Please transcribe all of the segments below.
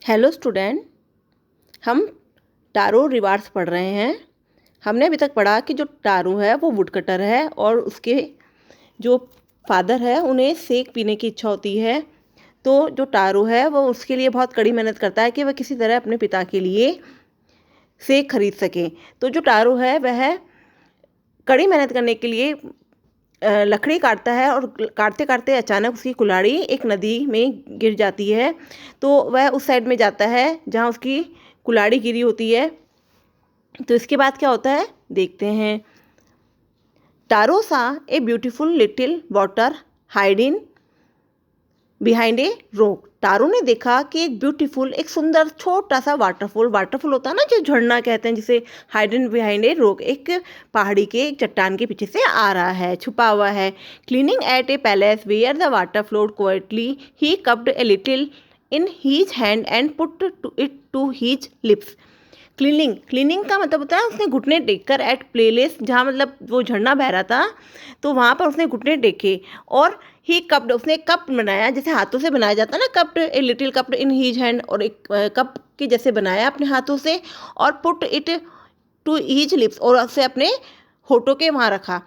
Hello student, हम tarot rewards पढ़ रहे हैं। हमने अभी तक पढ़ा कि जो टारो है वो वुड कटर है और उसके जो फादर है उन्हें सेक पीने की इच्छा होती है। तो जो टारो है वो उसके लिए बहुत कड़ी मेहनत करता है कि वह किसी तरह अपने पिता के लिए सेक खरीद सके। तो जो टारो है वह कड़ी मेहनत करने के लिए लकड़ी काटता है और काटते काटते अचानक उसकी कुल्हाड़ी एक नदी में गिर जाती है। तो वह उस साइड में जाता है जहाँ उसकी कुल्हाड़ी गिरी होती है। तो इसके बाद क्या होता है देखते हैं। Taro saw a beautiful little water hiding behind a rock. Taro ने देखा कि एक ब्यूटीफुल एक सुंदर छोटा सा वाटरफॉल होता है ना, जो झरना कहते हैं, जिसे हाइडन बिहाइंड ए रॉक, एक पहाड़ी के एक चट्टान के पीछे से आ रहा है, छुपा हुआ है। Cleaning at a palace where the water flowed quietly he cupped a little in his hand and put it to his lips. Cleaning का मतलब होता है उसने घुटने टेक कर एट प्लेस, जहाँ मतलब वो झरना बह रहा था तो वहाँ पर उसने घुटने टेके और ही कप्ड, उसने कप बनाया जैसे हाथों से बनाया जाता है ना, cupped a little cupped in his hand, और एक कप के जैसे बनाया अपने हाथों से, और put it to his lips, और उसे अपने होठों के वहाँ रखा।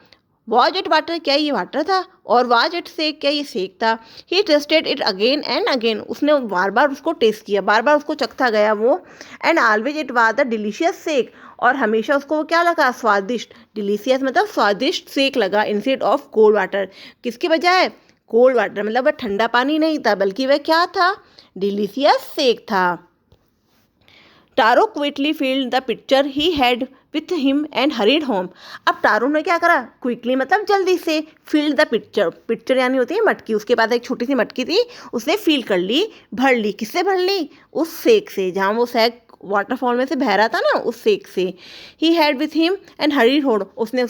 वाज इट वाटर, क्या ये वाटर था? और वाज इट सेक, क्या ये सेक था? He tasted it again and again, उसने बार बार उसको टेस्ट किया, बार बार उसको चखता गया वो। And always it was the delicious sake, और हमेशा उसको वो क्या लगा? स्वादिष्ट। डिलीशियस मतलब स्वादिष्ट सेक लगा, इंस्टेड ऑफ कोल्ड वाटर। किसके बजाय? कोल्ड वाटर, मतलब वह ठंडा पानी नहीं था बल्कि वह क्या था? डिलीशियस सेक था। Taro quickly filled the pitcher he had with him and hurried home. अब टारो ने क्या करा? क्विकली मतलब जल्दी से, फील्ड द पिक्चर यानी होती है मटकी, उसके पास एक छोटी सी मटकी थी, उसने फील कर ली, भर ली। किससे भर ली? उस सेक से, जहाँ वो सेक वाटरफॉल में से बह रहा था ना, उस सेक से। ही had with him and hurried home, उसने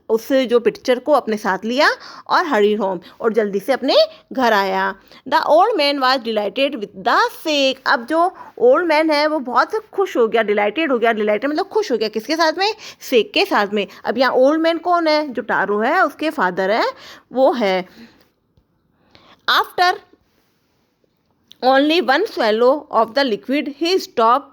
उससे जो पिक्चर को अपने साथ लिया और हरीड होम, और जल्दी से अपने घर आया। The old man was dilated with the sake. अब जो ओल्ड मैन है वो बहुत खुश हो गया, डिलाइटेड हो गया। डिलाइटेड मतलब खुश हो गया, किसके साथ में? सेक के साथ में। अब यहाँ ओल्ड मैन कौन है? जो टारो है उसके फादर है, वो है। After only one swallow of the liquid he stopped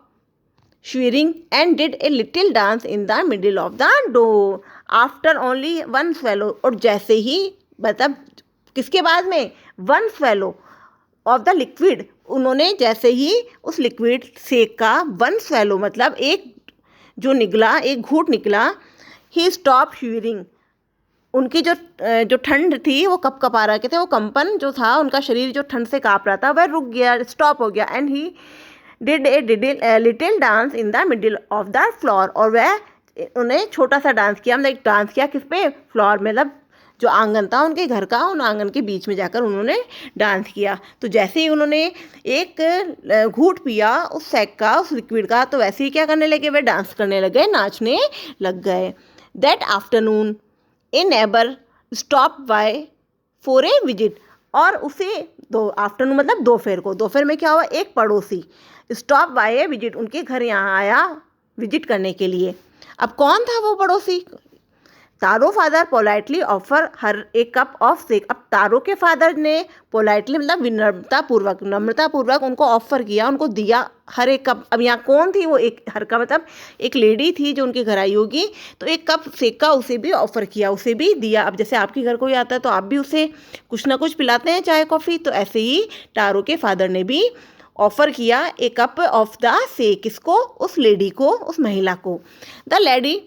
shivering and did a little dance in the middle of the door. After only one swallow, और जैसे ही, मतलब किसके बाद में? One swallow of the liquid, उन्होंने जैसे ही उस लिक्विड सेक का वन swallow मतलब एक जो निकला, एक घूंट निकला, ही स्टॉप शिवरिंग, उनकी जो ठंड थी वो कपकपा रहे थे, वो कंपन जो था उनका शरीर जो ठंड से काँप रहा था वह रुक गया, स्टॉप हो गया। And he did a little dance in the middle of the floor, और वह उन्हें छोटा सा डांस किया, मतलब एक डांस किया किस पे? फ्लोर, मतलब जो आंगन था उनके घर का, उन आंगन के बीच में जाकर उन्होंने डांस किया। तो जैसे ही उन्होंने एक घूंट पिया उस सेक का, उस लिक्विड का, तो वैसे ही क्या करने लगे? वे डांस करने लगे, नाचने लग गए। That afternoon A neighbour stop by for a visit, और उसे दो आफ्टरनून मतलब दोपहर को, दोपहर में क्या हुआ? एक पड़ोसी स्टॉप बाय ए विजिट, उनके घर यहाँ आया विजिट करने के लिए। अब कौन था वो पड़ोसी? Taro father politely offer her a cup of sake. अब टारो के फादर ने पोलाइटली मतलब नम्रतापूर्वक उनको ऑफर किया, उनको दिया हर एक कप। अब यहाँ कौन थी वो? एक हर का मतलब एक लेडी थी जो उनके घर आई होगी, तो एक कप सेक का उसे भी ऑफर किया, उसे भी दिया। अब जैसे आपके घर कोई आता है तो आप भी उसे कुछ ना कुछ पिलाते हैं, चाय कॉफ़ी, तो ऐसे ही टारो के फादर ने भी ऑफर किया ए कप ऑफ द सेक। किसको? उस लेडी को, उस महिला को। The lady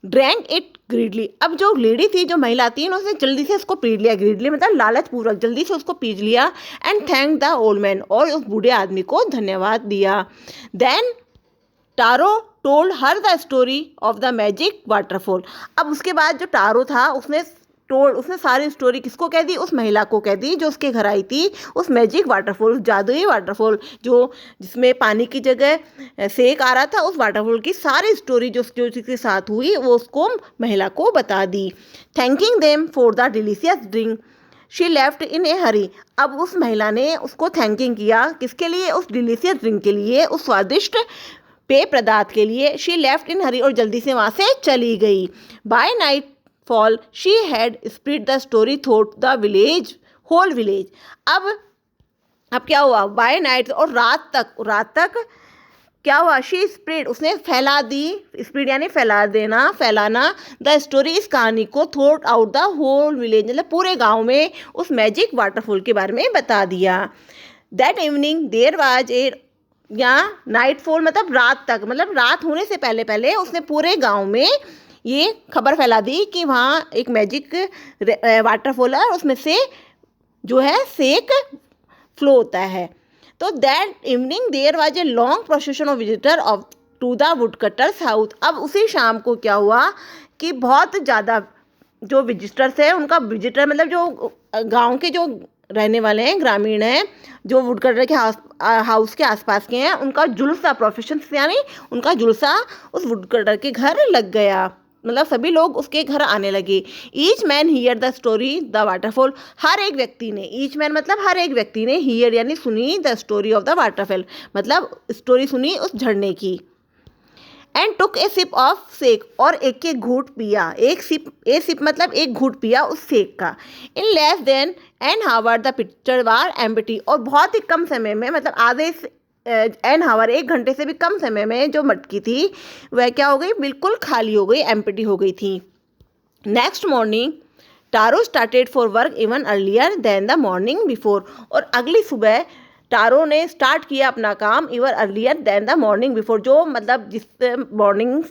drank it greedily. अब जो लेडी थी, जो महिला थी, उसने जल्दी से उसको पी लिया। ग्रीडली मतलब लालच पूर्वक, जल्दी से उसको पी लिया। And thank the old man, और उस बूढ़े आदमी को धन्यवाद दिया। Then Taro told her the story of the magic waterfall. अब उसके बाद जो टारो था उसने सारी स्टोरी किसको कह दी? उस महिला को कह दी जो उसके घर आई थी, उस मैजिक वाटरफॉल, जादुई वाटरफॉल, जो जिसमें पानी की जगह सेक आ रहा था, उस वाटरफॉल की सारी स्टोरी जो उसके साथ हुई वो उसको महिला को बता दी। Thanking them for the delicious drink she left in a hurry. अब उस महिला ने उसको थैंकिंग किया, किसके लिए? उस डिलीशियस ड्रिंक के लिए, उस स्वादिष्ट पेय पदार्थ के लिए। शी लेफ्ट इन हरी, और जल्दी से वहाँ से चली गई। By nightfall she had spread the story through the village, whole village. अब अब क्या हुआ, बाय नाइट और रात तक क्या हुआ, शी स्प्रेड उसने फैला दी, स्प्रेड यानी फैला देना, फैलाना, द स्टोरी इस कहानी को throughout the whole village, मतलब पूरे गांव में उस मैजिक वाटरफॉल के बारे में बता दिया। That evening there was a, यहाँ नाइटफॉल मतलब रात तक, मतलब रात होने से पहले पहले उसने पूरे गांव में ये खबर फैला दी कि वहाँ एक मैजिक वाटरफॉल है, उसमें से जो है सेक फ्लो होता है। तो that evening there was a long procession of visitor of to the woodcutter's house. अब उसी शाम को क्या हुआ कि बहुत ज़्यादा जो विजिटर्स हैं उनका, विजिटर मतलब जो गांव के जो रहने वाले हैं, ग्रामीण हैं, जो वुड कटर के हाउस के आसपास के हैं, उनका जुलूसा, प्रोफेशन यानी उनका जुलूसा उस वुड कटर के घर लग गया, मतलब सभी लोग उसके घर आने लगे। Each man hear the story the waterfall, हर एक व्यक्ति ने, ईच मैन मतलब हर एक व्यक्ति ने, हियर यानी सुनी, the story of the waterfall मतलब स्टोरी सुनी उस झरने की। And took a sip of sake, और एक एक घूट पिया, एक सिप मतलब एक घूट पिया उस सेक का। In less than an hour the pitcher was empty, और बहुत ही कम समय में, मतलब आधे एन हावर 1 घंटे से भी कम समय में जो मटकी थी वह क्या हो गई, बिल्कुल खाली हो गई, एम्प्टी हो गई थी। Next morning Taro started for work even earlier than the morning before, और अगली सुबह टारो ने स्टार्ट किया अपना काम even earlier than the morning before, जो मतलब जिस मॉर्निंग,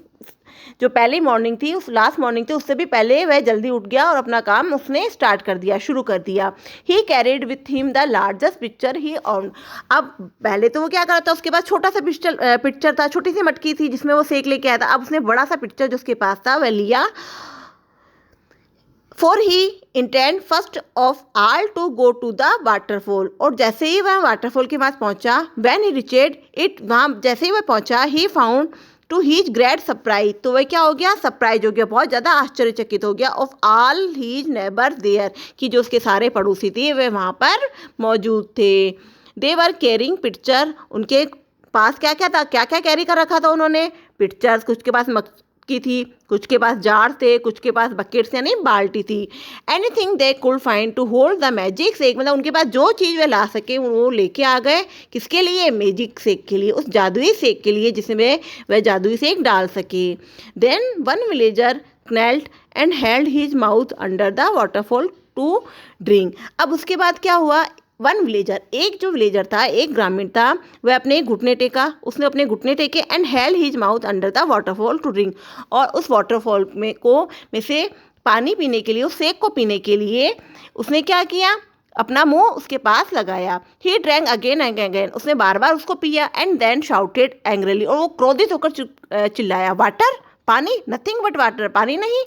जो पहली मॉर्निंग थी, उस लास्ट मॉर्निंग थी, उससे भी पहले वह जल्दी उठ गया और अपना काम उसने स्टार्ट कर दिया, शुरू कर दिया। ही carried with him the largest picture he on, अब पहले तो वो क्या कर रहा था, उसके पास छोटा सा पिक्चर था, छोटी सी मटकी थी जिसमें वो सेक लेके आया था, अब उसने बड़ा सा पिक्चर जो उसके पास था वह लिया। For he intended first of all to go to the waterfall, और जैसे ही वह वाटरफॉल के पास पहुंचा, व्हेन ही रिचेड इट, वहाँ जैसे ही वह पहुंचा, he found to his great surprise, तो वह क्या हो गया, सरप्राइज हो गया, बहुत ज़्यादा आश्चर्यचकित हो गया, of all his neighbour there, कि जो उसके सारे पड़ोसी थे वे वहाँ पर मौजूद थे। दे वर कैरिंग पिक्चर, उनके पास क्या क्या था, क्या क्या कैरी कर रखा था उन्होंने, पिक्चर्स, कुछ के पास की थी, कुछ के पास जार थे, कुछ के पास बकेट्स यानी बाल्टी थी। Anything they could find to hold the magic sake, मतलब उनके पास जो चीज़ वे ला सके वो लेके आ गए, किसके लिए, मैजिक सेक के लिए, उस जादुई सेक के लिए जिसमें वह जादुई सेक डाल सके। Then one villager knelt and held his mouth under the waterfall to drink, अब उसके बाद क्या हुआ, वन विलेजर, एक जो विलेजर था, एक ग्रामीण था, वह अपने घुटने टेका, उसने अपने घुटने टेके, and held his mouth under the waterfall to drink, और उस वाटरफॉल में से पानी पीने के लिए, उस सेक को पीने के लिए उसने क्या किया, अपना मुंह उसके पास लगाया। He drank again and again, उसने बार बार उसको पिया, एंड देन शाउटेड एंग्रीली, और वो क्रोधित होकर चिल्लाया, वाटर, पानी, नथिंग बट वाटर, पानी नहीं।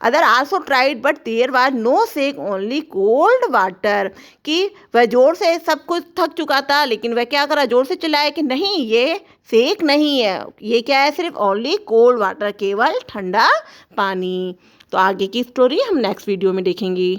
Other also tried but there was no sake only cold water, कि वह जोर से, सब कुछ थक चुका था, लेकिन वह क्या करा, जोर से चिल्लाया कि नहीं, ये सेक नहीं है, ये क्या है, सिर्फ ओनली कोल्ड वाटर, केवल ठंडा पानी। तो आगे की स्टोरी हम नेक्स्ट वीडियो में देखेंगे।